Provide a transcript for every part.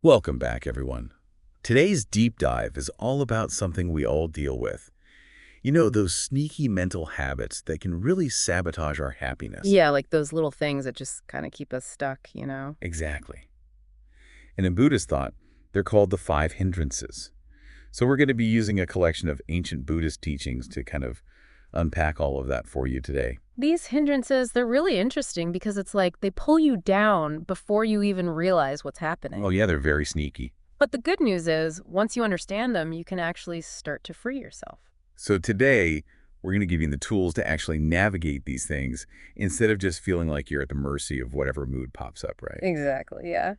Welcome back, everyone. Today's deep dive is all about something we all deal with. You know, those sneaky mental habits that can really sabotage our happiness. Yeah, like those little things that just kind of keep us stuck. Exactly. And in Buddhist thought, they're called the five hindrances. So we're going to be using a collection of ancient Buddhist teachings to kind of unpack all of that for you today. These hindrances, they're really interesting because it's like they pull you down before you even realize what's happening. Oh yeah, they're very sneaky. But the good news is, once you understand them, you can actually start to free yourself. So today, we're going to give you the tools to actually navigate these things instead of just feeling like you're at the mercy of whatever mood pops up, right? Exactly, yeah.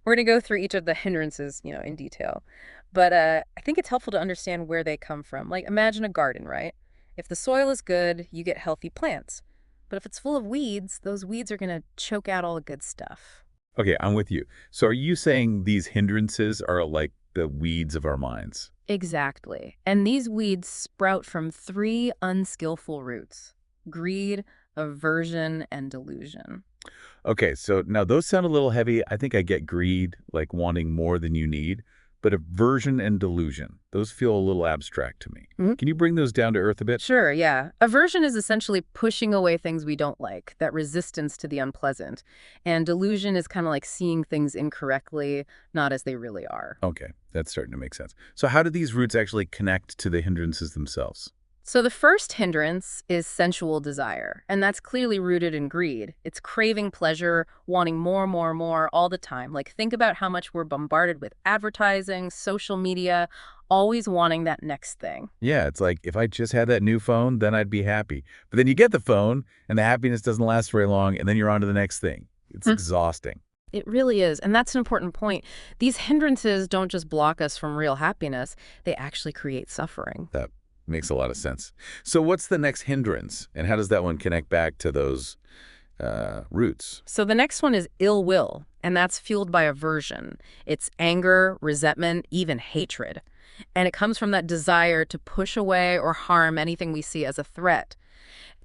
We're going to go through each of the hindrances, in detail. But I think it's helpful to understand where they come from. Like, imagine a garden, right? If the soil is good, you get healthy plants. But if it's full of weeds, those weeds are going to choke out all the good stuff. Okay, I'm with you. So are you saying these hindrances are like the weeds of our minds? Exactly. And these weeds sprout from three unskillful roots: greed, aversion, and delusion. Okay, so now those sound a little heavy. I think I get greed, like wanting more than you need, but aversion and delusion, those feel a little abstract to me. Mhm. Can you bring those down to earth a bit? Sure, yeah. Aversion is essentially pushing away things we don't like, that resistance to the unpleasant. And delusion is kind of like seeing things incorrectly, not as they really are. Okay, that's starting to make sense. So how do these roots actually connect to the hindrances themselves? So the first hindrance is sensual desire, and that's clearly rooted in greed. It's craving pleasure, wanting more, more, more all the time. Like, think about how much we're bombarded with advertising, social media, always wanting that next thing. Yeah, it's like if I just had that new phone, then I'd be happy. But then you get the phone and the happiness doesn't last very long and then you're on to the next thing. It's Hmm. exhausting. It really is, and that's an important point. These hindrances don't just block us from real happiness, they actually create suffering. That makes a lot of sense. So what's the next hindrance and how does that one connect back to those roots? So the next one is ill will, and that's fueled by aversion. It's anger, resentment, even hatred. And it comes from that desire to push away or harm anything we see as a threat.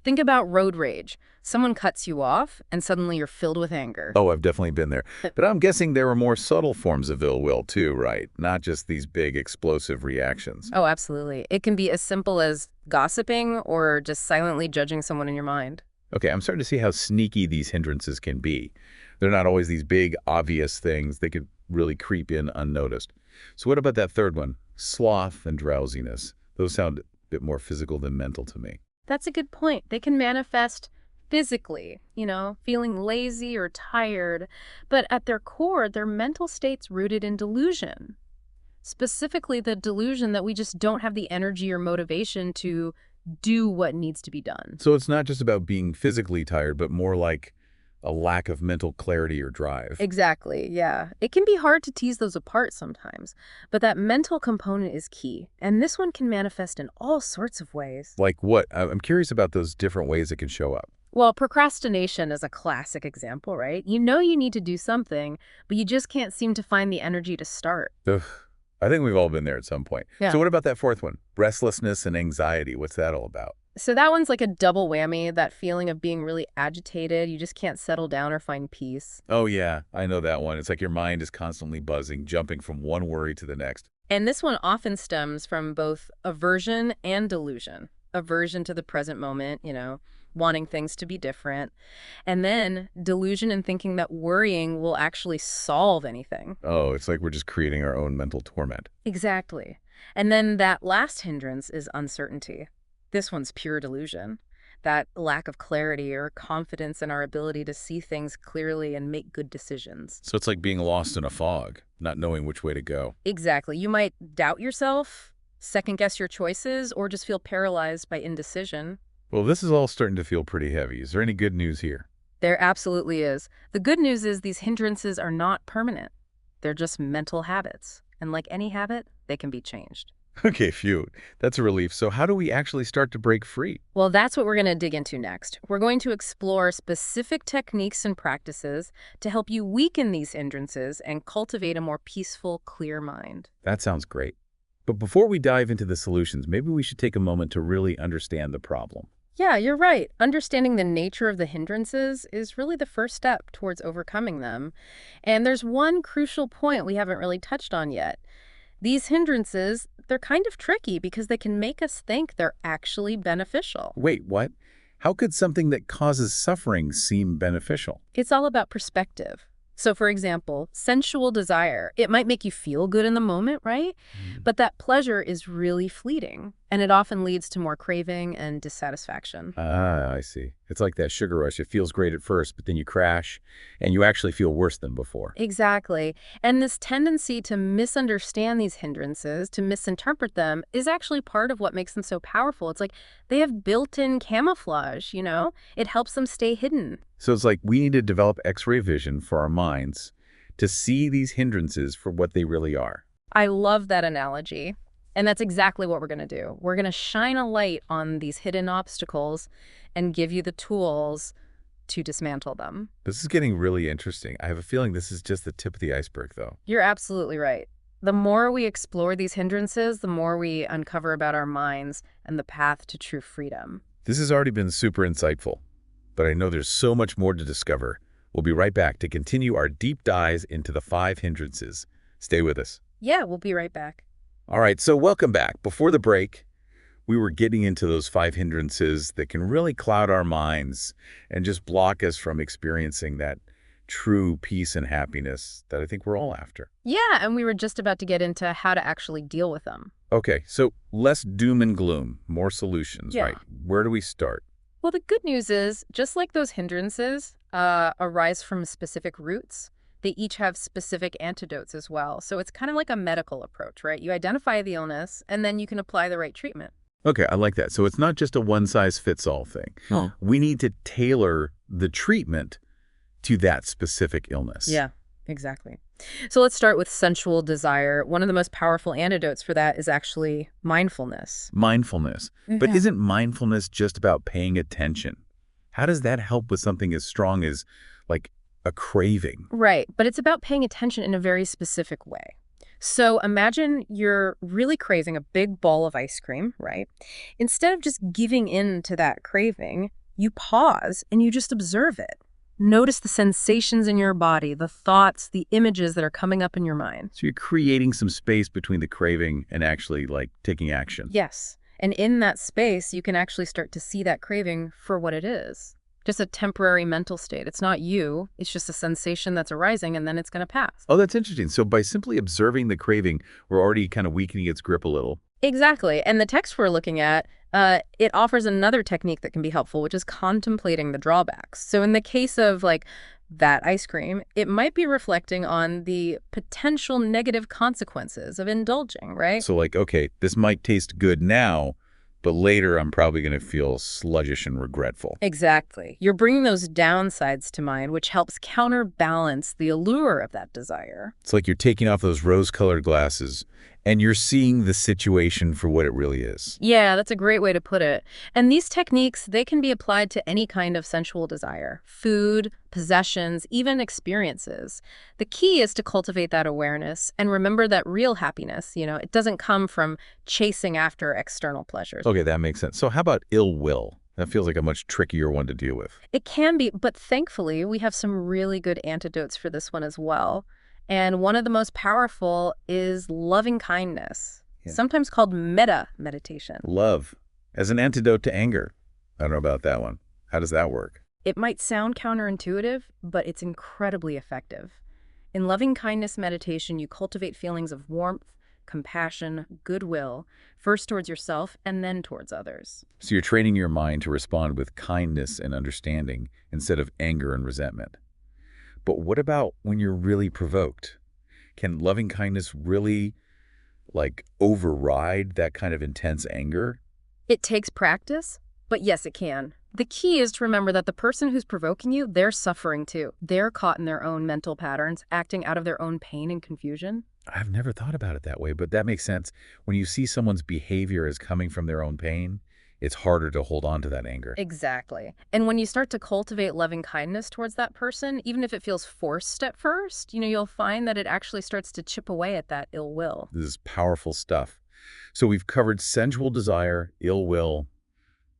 Think about road rage. Someone cuts you off, and suddenly you're filled with anger. Oh, I've definitely been there. But I'm guessing there were more subtle forms of ill will too, right? Not just these big explosive reactions. Oh, absolutely. It can be as simple as gossiping or just silently judging someone in your mind. Okay, I'm starting to see how sneaky these hindrances can be. They're not always these big, obvious things. They could really creep in unnoticed. So what about that third one? Sloth and drowsiness. Those sound a bit more physical than mental to me. That's a good point. They can manifest physically, feeling lazy or tired, but at their core, their mental state's rooted in delusion. Specifically, the delusion that we just don't have the energy or motivation to do what needs to be done. So it's not just about being physically tired, but more like a lack of mental clarity or drive. Exactly, yeah. It can be hard to tease those apart sometimes, but that mental component is key, and this one can manifest in all sorts of ways. Like what? I'm curious about those different ways it can show up. Well, procrastination is a classic example, right? You know you need to do something, but you just can't seem to find the energy to start. Ugh, I think we've all been there at some point. Yeah. So what about that fourth one? Restlessness and anxiety. What's that all about? So that one's like a double whammy, that feeling of being really agitated. You just can't settle down or find peace. Oh, yeah, I know that one. It's like your mind is constantly buzzing, jumping from one worry to the next. And this one often stems from both aversion and delusion. Aversion to the present moment, wanting things to be different. And then delusion in thinking that worrying will actually solve anything. Oh, it's like we're just creating our own mental torment. Exactly. And then that last hindrance is uncertainty. This one's pure delusion. That lack of clarity or confidence in our ability to see things clearly and make good decisions. So it's like being lost in a fog, not knowing which way to go. Exactly. You might doubt yourself, second guess your choices, or just feel paralyzed by indecision. Well, this is all starting to feel pretty heavy. Is there any good news here? There absolutely is. The good news is these hindrances are not permanent. They're just mental habits. And like any habit, they can be changed. Okay, phew. That's a relief. So how do we actually start to break free? Well, that's what we're going to dig into next. We're going to explore specific techniques and practices to help you weaken these hindrances and cultivate a more peaceful, clear mind. That sounds great. But before we dive into the solutions, maybe we should take a moment to really understand the problem. Yeah, you're right. Understanding the nature of the hindrances is really the first step towards overcoming them. And there's one crucial point we haven't really touched on yet. These hindrances, they're kind of tricky because they can make us think they're actually beneficial. Wait, what? How could something that causes suffering seem beneficial? It's all about perspective. So, for example, sensual desire, it might make you feel good in the moment, right? But that pleasure is really fleeting, and it often leads to more craving and dissatisfaction. Ah, I see. It's like that sugar rush. It feels great at first, but then you crash, and you actually feel worse than before. Exactly. And this tendency to misunderstand these hindrances, to misinterpret them, is actually part of what makes them so powerful. It's like they have built-in camouflage, you know? It helps them stay hidden. So it's like we need to develop X-ray vision for our minds to see these hindrances for what they really are. I love that analogy. And that's exactly what we're going to do. We're going to shine a light on these hidden obstacles and give you the tools to dismantle them. This is getting really interesting. I have a feeling this is just the tip of the iceberg, though. You're absolutely right. The more we explore these hindrances, the more we uncover about our minds and the path to true freedom. This has already been super insightful, but I know there's so much more to discover. We'll be right back to continue our deep dives into the 5 hindrances. Stay with us. Yeah, we'll be right back. All right, so welcome back. Before the break, we were getting into those 5 hindrances that can really cloud our minds and just block us from experiencing that true peace and happiness that I think we're all after. Yeah, and we were just about to get into how to actually deal with them. Okay, so less doom and gloom, more solutions, Yeah. right? Where do we start? Well, the good news is, just like those hindrances arise from specific roots, they each have specific antidotes as well. So it's kind of like a medical approach, right? You identify the illness, and then you can apply the right treatment. Okay, I like that. So it's not just a one-size-fits-all thing. Oh. We need to tailor the treatment to that specific illness. Yeah, exactly. So let's start with sensual desire. One of the most powerful antidotes for that is actually mindfulness. Mindfulness. But isn't mindfulness just about paying attention? How does that help with something as strong as, like, a craving? Right, but it's about paying attention in a very specific way. So imagine you're really craving a big bowl of ice cream, right? Instead of just giving in to that craving, you pause and you just observe it. Notice the sensations in your body, the thoughts, the images that are coming up in your mind. So you're creating some space between the craving and actually, like, taking action. Yes, and in that space, you can actually start to see that craving for what it is. Just a temporary mental state. It's not you. It's just a sensation that's arising, and then it's going to pass. Oh, that's interesting. So by simply observing the craving, we're already kind of weakening its grip a little. Exactly. And the text we're looking at, it offers another technique that can be helpful, which is contemplating the drawbacks. So in the case of like that ice cream, it might be reflecting on the potential negative consequences of indulging, right? So like, okay, this might taste good now, but later I'm probably going to feel sluggish and regretful. Exactly. You're bringing those downsides to mind, which helps counterbalance the allure of that desire. It's like you're taking off those rose-colored glasses and you're seeing the situation for what it really is. Yeah, that's a great way to put it. And these techniques, they can be applied to any kind of sensual desire: food, possessions, even experiences. The key is to cultivate that awareness and remember that real happiness, it doesn't come from chasing after external pleasures. Okay, that makes sense. So how about ill will? That feels like a much trickier one to deal with. It can be, but thankfully, we have some really good antidotes for this one as well. And one of the most powerful is loving kindness, sometimes called metta meditation. Love as an antidote to anger. I don't know about that one. How does that work? It might sound counterintuitive, but it's incredibly effective. In loving kindness meditation, you cultivate feelings of warmth, compassion, goodwill, first towards yourself and then towards others. So you're training your mind to respond with kindness and understanding instead of anger and resentment. But what about when you're really provoked? Can loving kindness really, like, override that kind of intense anger? It takes practice, but yes, it can. The key is to remember that the person who's provoking you, they're suffering too. They're caught in their own mental patterns, acting out of their own pain and confusion. I've never thought about it that way, but that makes sense. When you see someone's behavior as coming from their own pain, it's harder to hold on to that anger. Exactly. And when you start to cultivate loving kindness towards that person, even if it feels forced at first, you'll find that it actually starts to chip away at that ill will. This is powerful stuff. So we've covered sensual desire, ill will,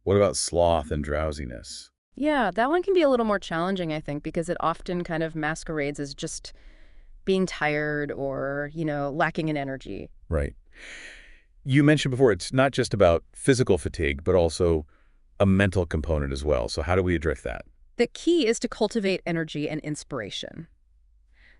What about sloth and drowsiness? Yeah, that one can be a little more challenging, I think, because it often kind of masquerades as just being tired or, lacking in energy. Right. You mentioned before it's not just about physical fatigue, but also a mental component as well. So how do we address that? The key is to cultivate energy and inspiration.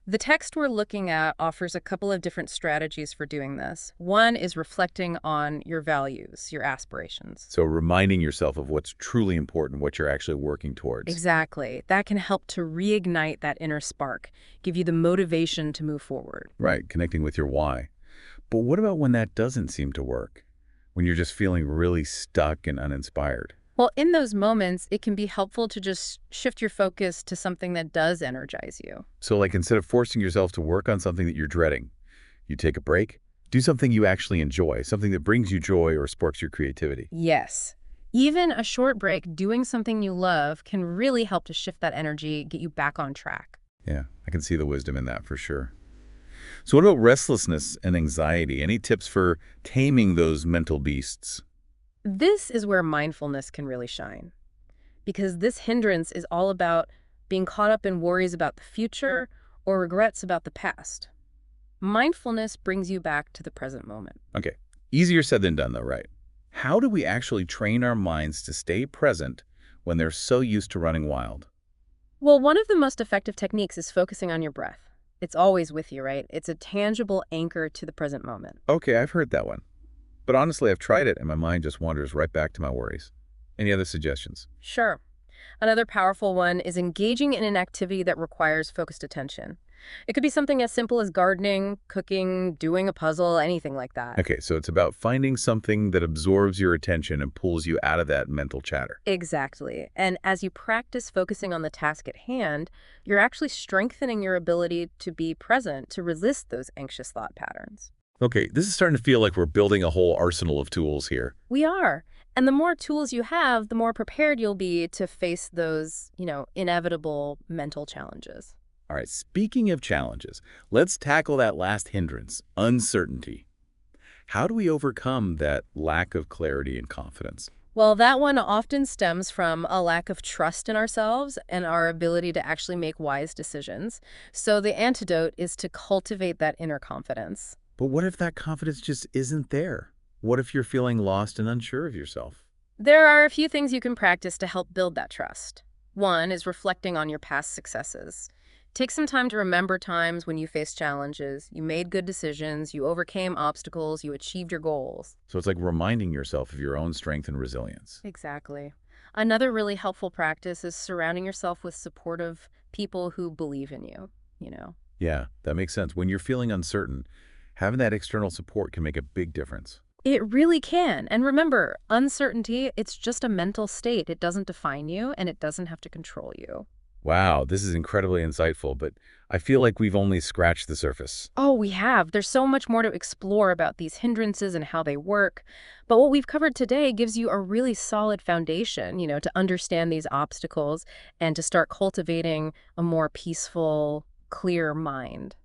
The text we're looking at offers a couple of different strategies for doing this. One is reflecting on your values, your aspirations. So reminding yourself of what's truly important, what you're actually working towards. Exactly. That can help to reignite that inner spark, give you the motivation to move forward. Right, connecting with your why. But what about when that doesn't seem to work? When you're just feeling really stuck and uninspired? Well, in those moments, it can be helpful to just shift your focus to something that does energize you. So like instead of forcing yourself to work on something that you're dreading, you take a break, do something you actually enjoy, something that brings you joy or sparks your creativity. Yes. Even a short break doing something you love can really help to shift that energy, get you back on track. Yeah, I can see the wisdom in that for sure. So what about restlessness and anxiety? Any tips for taming those mental beasts? This is where mindfulness can really shine, because this hindrance is all about being caught up in worries about the future or regrets about the past. Mindfulness brings you back to the present moment. Okay, easier said than done though, right? How do we actually train our minds to stay present when they're so used to running wild? Well, one of the most effective techniques is focusing on your breath. It's always with you, right? It's a tangible anchor to the present moment. Okay, I've heard that one. But honestly, I've tried it and my mind just wanders right back to my worries. Any other suggestions? Sure. Another powerful one is engaging in an activity that requires focused attention. It could be something as simple as gardening, cooking, doing a puzzle, anything like that. Okay, so it's about finding something that absorbs your attention and pulls you out of that mental chatter. Exactly. And as you practice focusing on the task at hand, you're actually strengthening your ability to be present, to resist those anxious thought patterns. Okay, this is starting to feel like we're building a whole arsenal of tools here. We are. And the more tools you have, the more prepared you'll be to face those, inevitable mental challenges. All right, speaking of challenges, let's tackle that last hindrance, uncertainty. How do we overcome that lack of clarity and confidence? Well, that one often stems from a lack of trust in ourselves and our ability to actually make wise decisions. So the antidote is to cultivate that inner confidence. But what if that confidence just isn't there? What if you're feeling lost and unsure of yourself? There are a few things you can practice to help build that trust. One is reflecting on your past successes. Take some time to remember times when you faced challenges, you made good decisions, you overcame obstacles, you achieved your goals. So it's like reminding yourself of your own strength and resilience. Exactly. Another really helpful practice is surrounding yourself with supportive people who believe in you. Yeah, that makes sense. When you're feeling uncertain, having that external support can make a big difference. It really can. And remember, uncertainty, it's just a mental state. It doesn't define you, and it doesn't have to control you. Wow, this is incredibly insightful, but I feel like we've only scratched the surface. Oh, we have. There's so much more to explore about these hindrances and how they work. But what we've covered today gives you a really solid foundation, to understand these obstacles and to start cultivating a more peaceful, clear mind.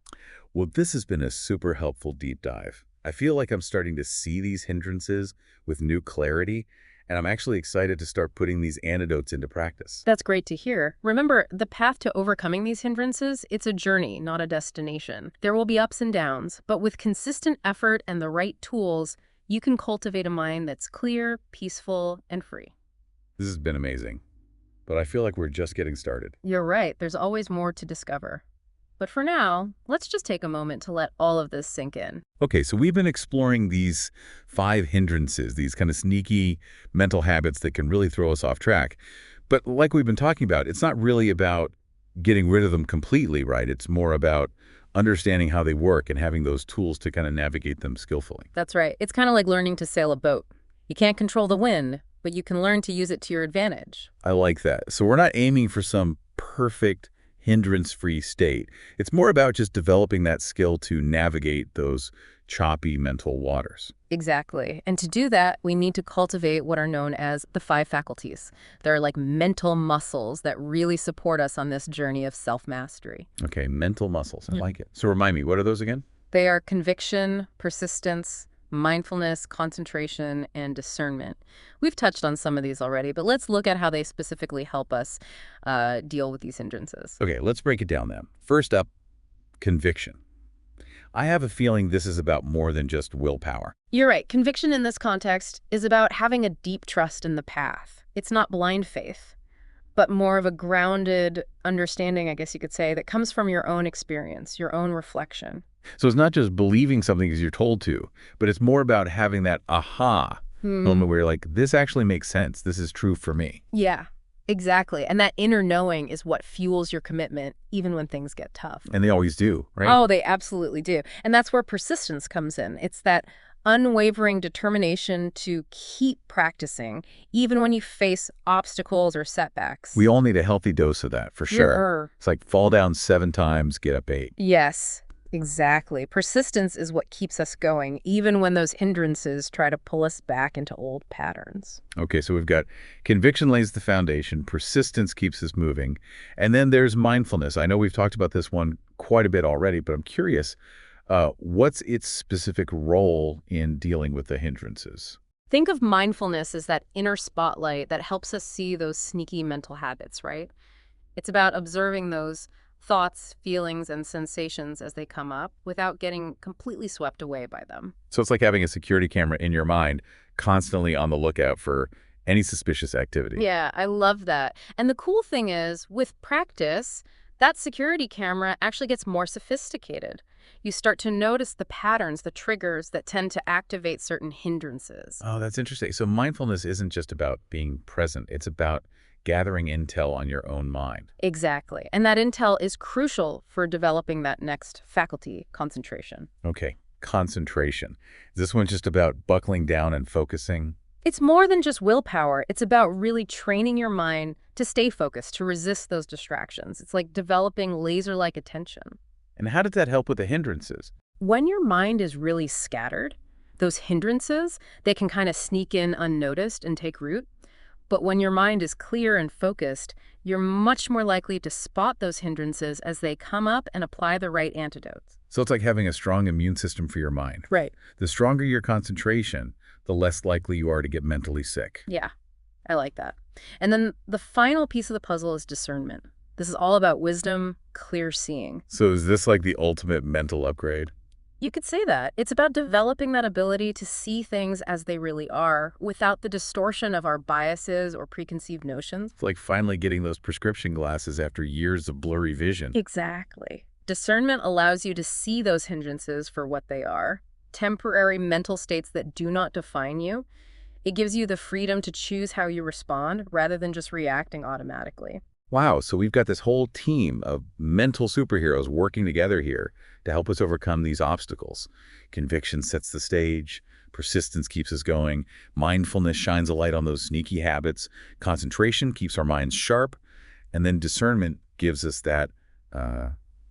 Well, this has been a super helpful deep dive. I feel like I'm starting to see these hindrances with new clarity, and I'm actually excited to start putting these antidotes into practice. That's great to hear. Remember, the path to overcoming these hindrances, it's a journey, not a destination. There will be ups and downs, but with consistent effort and the right tools, you can cultivate a mind that's clear, peaceful, and free. This has been amazing, but I feel like we're just getting started. You're right. There's always more to discover. But for now, let's just take a moment to let all of this sink in. Okay, so we've been exploring these 5 hindrances, these kind of sneaky mental habits that can really throw us off track. But like we've been talking about, it's not really about getting rid of them completely, right? It's more about understanding how they work and having those tools to kind of navigate them skillfully. That's right. It's kind of like learning to sail a boat. You can't control the wind, but you can learn to use it to your advantage. I like that. So we're not aiming for some perfect hindrance-free state. It's more about just developing that skill to navigate those choppy mental waters. Exactly. And to do that, we need to cultivate what are known as the 5 faculties. They're like mental muscles that really support us on this journey of self-mastery. Okay, mental muscles. I like it. So remind me, what are those again? They are conviction, persistence, mindfulness, concentration, and discernment. We've touched on some of these already, but let's look at how they specifically help us deal with these hindrances. Okay, let's break it down then. First up, conviction. I have a feeling this is about more than just willpower. You're right. Conviction in this context is about having a deep trust in the path. It's not blind faith, but more of a grounded understanding, I guess you could say, that comes from your own experience, your own reflection. So it's not just believing something because you're told to, but it's more about having that aha moment where you're like, this actually makes sense. This is true for me. Yeah, exactly. And that inner knowing is what fuels your commitment, even when things get tough. And they always do, right? Oh, they absolutely do. And that's where persistence comes in. It's that unwavering determination to keep practicing, even when you face obstacles or setbacks. We all need a healthy dose of that, for sure. Sure. It's like fall down 7 times, get up 8. Yes, exactly. Persistence is what keeps us going, even when those hindrances try to pull us back into old patterns. Okay, so we've got conviction lays the foundation, persistence keeps us moving, and then there's mindfulness. I know we've talked about this one quite a bit already, but I'm curious, what's its specific role in dealing with the hindrances? Think of mindfulness as that inner spotlight that helps us see those sneaky mental habits, right? It's about observing those thoughts, feelings, and sensations as they come up without getting completely swept away by them. So it's like having a security camera in your mind, constantly on the lookout for any suspicious activity. Yeah, I love that. And the cool thing is, with practice, that security camera actually gets more sophisticated. You start to notice the patterns, the triggers that tend to activate certain hindrances. Oh, that's interesting. So mindfulness isn't just about being present. It's about gathering intel on your own mind. Exactly. And that intel is crucial for developing that next faculty, concentration. Okay, concentration. Is this one just about buckling down and focusing? It's more than just willpower. It's about really training your mind to stay focused, to resist those distractions. It's like developing laser-like attention. And how does that help with the hindrances? When your mind is really scattered, those hindrances, they can kind of sneak in unnoticed and take root. But when your mind is clear and focused, you're much more likely to spot those hindrances as they come up and apply the right antidotes. So it's like having a strong immune system for your mind. Right. The stronger your concentration, the less likely you are to get mentally sick. Yeah, I like that. And then the final piece of the puzzle is discernment. This is all about wisdom, clear seeing. So is this like the ultimate mental upgrade? You could say that. It's about developing that ability to see things as they really are without the distortion of our biases or preconceived notions. It's like finally getting those prescription glasses after years of blurry vision. Exactly. Discernment allows you to see those hindrances for what they are, temporary mental states that do not define you. It gives you the freedom to choose how you respond rather than just reacting automatically. Wow, so we've got this whole team of mental superheroes working together here to help us overcome these obstacles. Conviction sets the stage, persistence keeps us going, mindfulness shines a light on those sneaky habits, concentration keeps our minds sharp, and then discernment gives us that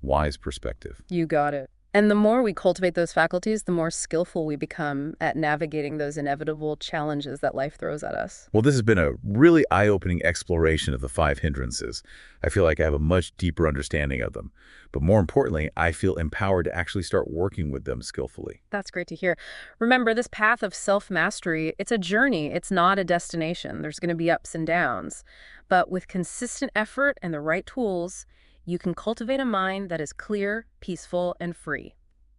wise perspective. You got it. And the more we cultivate those faculties, the more skillful we become at navigating those inevitable challenges that life throws at us. Well, this has been a really eye-opening exploration of the 5 hindrances. I feel like I have a much deeper understanding of them. But more importantly, I feel empowered to actually start working with them skillfully. That's great to hear. Remember, this path of self-mastery, it's a journey. It's not a destination. There's going to be ups and downs. But with consistent effort and the right tools, you can cultivate a mind that is clear, peaceful, and free.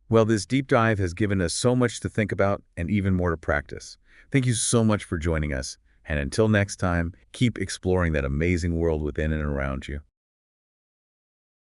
Well, this deep dive has given us so much to think about and even more to practice. Thank you so much for joining us. And until next time, keep exploring that amazing world within and around you.